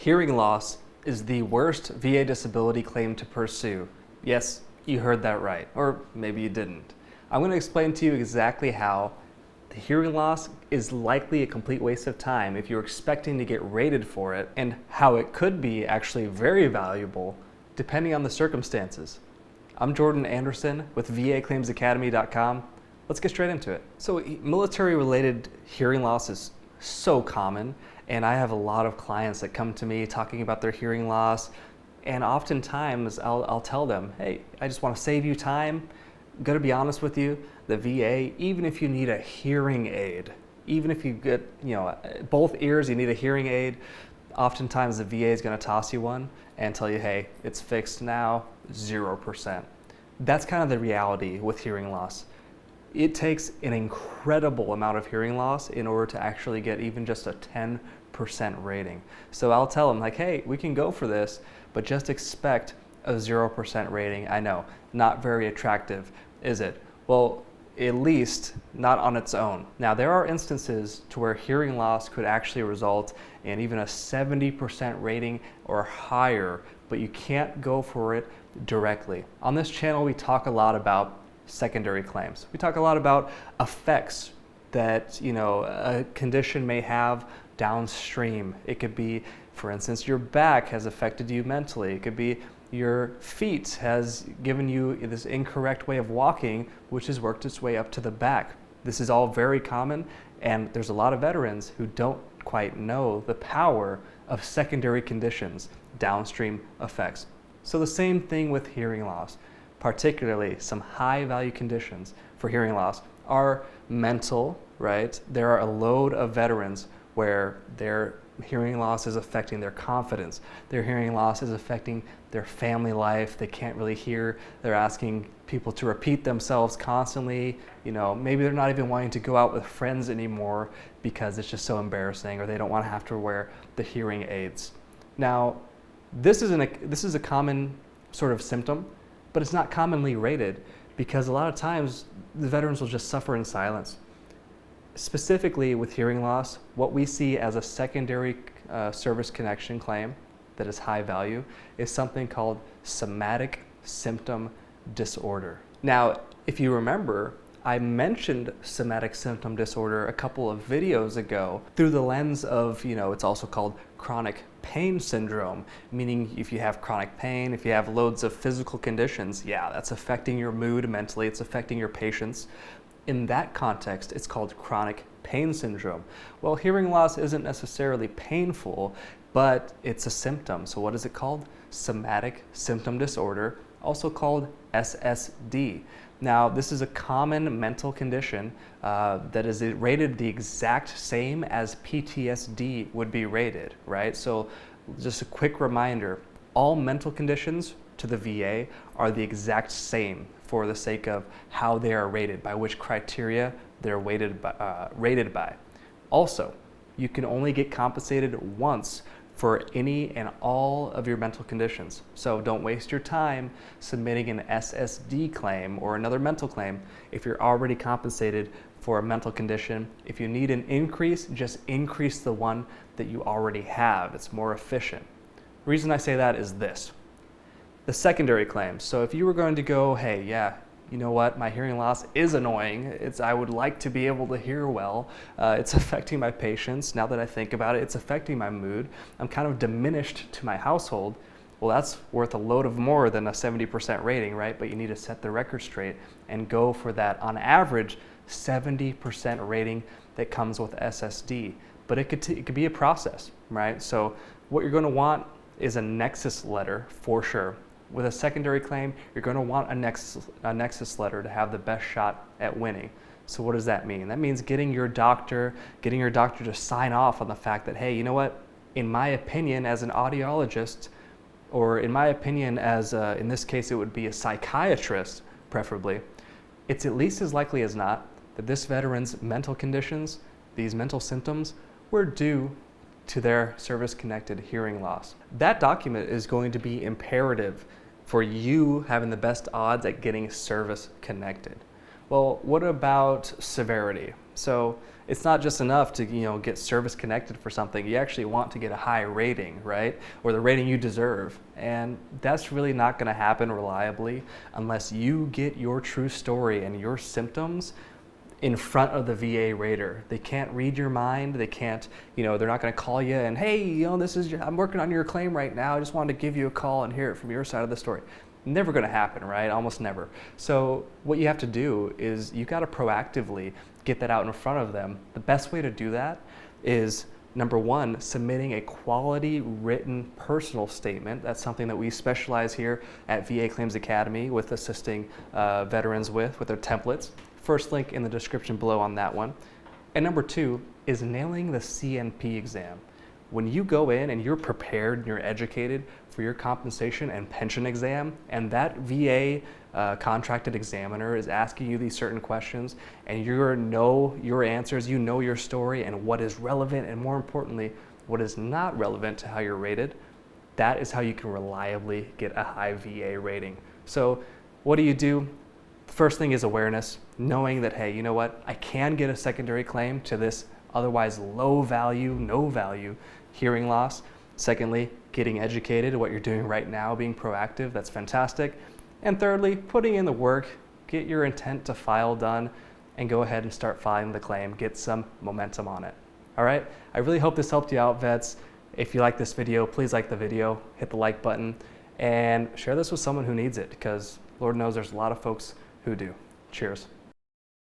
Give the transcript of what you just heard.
Hearing loss is the worst VA disability claim to pursue. Yes, you heard that right, or maybe you didn't. I'm going to explain to you exactly how the hearing loss is likely a complete waste of time if you're expecting to get rated for it, and how it could be actually very valuable depending on the circumstances. I'm Jordan Anderson with VAClaimsAcademy.com. Let's get straight into it. So military-related hearing loss is so common, and I have a lot of clients that come to me talking about their hearing loss, and oftentimes I'll tell them, hey, I just want to save you time. I'm going to be honest with you, the VA, even if you need a hearing aid, even if you get, both ears, you need a hearing aid, oftentimes the VA is going to toss you one and tell you, hey, it's fixed now, 0%. That's kind of the reality with hearing loss. It takes an incredible amount of hearing loss in order to actually get even just a 10% rating. So I'll tell them like, hey, we can go for this, but just expect a 0% rating. I know, not very attractive, is it? Well, at least not on its own. Now, there are instances to where hearing loss could actually result in even a 70% rating or higher, but you can't go for it directly. On this channel, we talk a lot about secondary claims. We talk a lot about effects that a condition may have downstream. It could be, for instance, your back has affected you mentally. It could be your feet has given you this incorrect way of walking, which has worked its way up to the back. This is all very common, and there's a lot of veterans who don't quite know the power of secondary conditions, downstream effects. So the same thing with hearing loss. Particularly some high value conditions for hearing loss are mental, right? There are a load of veterans where their hearing loss is affecting their confidence. Their hearing loss is affecting their family life. They can't really hear. They're asking people to repeat themselves constantly. Maybe they're not even wanting to go out with friends anymore because it's just so embarrassing, or they don't want to have to wear the hearing aids. Now, this is a common sort of symptom, but it's not commonly rated because a lot of times the veterans will just suffer in silence. Specifically with hearing loss, what we see as a secondary service connection claim that is high value is something called somatic symptom disorder. Now, if you remember, I mentioned somatic symptom disorder a couple of videos ago through the lens of, it's also called chronic pain syndrome, meaning if you have chronic pain, if you have loads of physical conditions, that's affecting your mood mentally, it's affecting your patience. In that context, it's called chronic pain syndrome. Well, hearing loss isn't necessarily painful, but it's a symptom. So what is it called? Somatic symptom disorder, also called SSD. Now, this is a common mental condition that is rated the exact same as PTSD would be rated, right? So just a quick reminder, all mental conditions to the VA are the exact same for the sake of how they are rated, by which criteria they're rated by. Also, you can only get compensated once for any and all of your mental conditions. So don't waste your time submitting an SSD claim or another mental claim if you're already compensated for a mental condition. If you need an increase, just increase the one that you already have. It's more efficient. The reason I say that is this. The secondary claims. So if you were going to go, hey, you know what, my hearing loss is annoying. I would like to be able to hear well. It's affecting my patience. Now that I think about it, it's affecting my mood. I'm kind of diminished to my household. Well, that's worth a load of more than a 70% rating, right? But you need to set the record straight and go for that, on average, 70% rating that comes with SSD. But it could be a process, right? So what you're going to want is a nexus letter for sure. With a secondary claim, you're going to want a nexus letter to have the best shot at winning. So what does that mean? That means getting your doctor to sign off on the fact that, hey, you know what? In my opinion, as an audiologist, or in my opinion, as in this case, it would be a psychiatrist, preferably, it's at least as likely as not that this veteran's mental conditions, these mental symptoms, were due to their service-connected hearing loss. That document is going to be imperative for you having the best odds at getting service connected. Well, what about severity? So it's not just enough to get service connected for something. You actually want to get a high rating, right? Or the rating you deserve. And that's really not going to happen reliably unless you get your true story and your symptoms in front of the VA rater. They can't read your mind. They can't, they're not going to call you and, hey, I'm working on your claim right now. I just wanted to give you a call and hear it from your side of the story. Never going to happen, right? Almost never. So what you have to do is you got to proactively get that out in front of them. The best way to do that is, number one, submitting a quality written personal statement. That's something that we specialize here at VA Claims Academy with assisting veterans with their templates. First link in the description below on that one. And number two is nailing the CNP exam. When you go in and you're prepared and you're educated for your compensation and pension exam, and that VA contracted examiner is asking you these certain questions, and you know your answers, you know your story and what is relevant, and more importantly, what is not relevant to how you're rated, that is how you can reliably get a high VA rating. So what do? First thing is awareness, knowing that, hey, you know what, I can get a secondary claim to this otherwise low value, no value hearing loss. Secondly, getting educated, what you're doing right now, being proactive, that's fantastic. And thirdly, putting in the work, get your intent to file done, and go ahead and start filing the claim, get some momentum on it. All right, I really hope this helped you out, vets. If you like this video, please like the video, hit the like button, and share this with someone who needs it, because Lord knows there's a lot of folks who do. Cheers.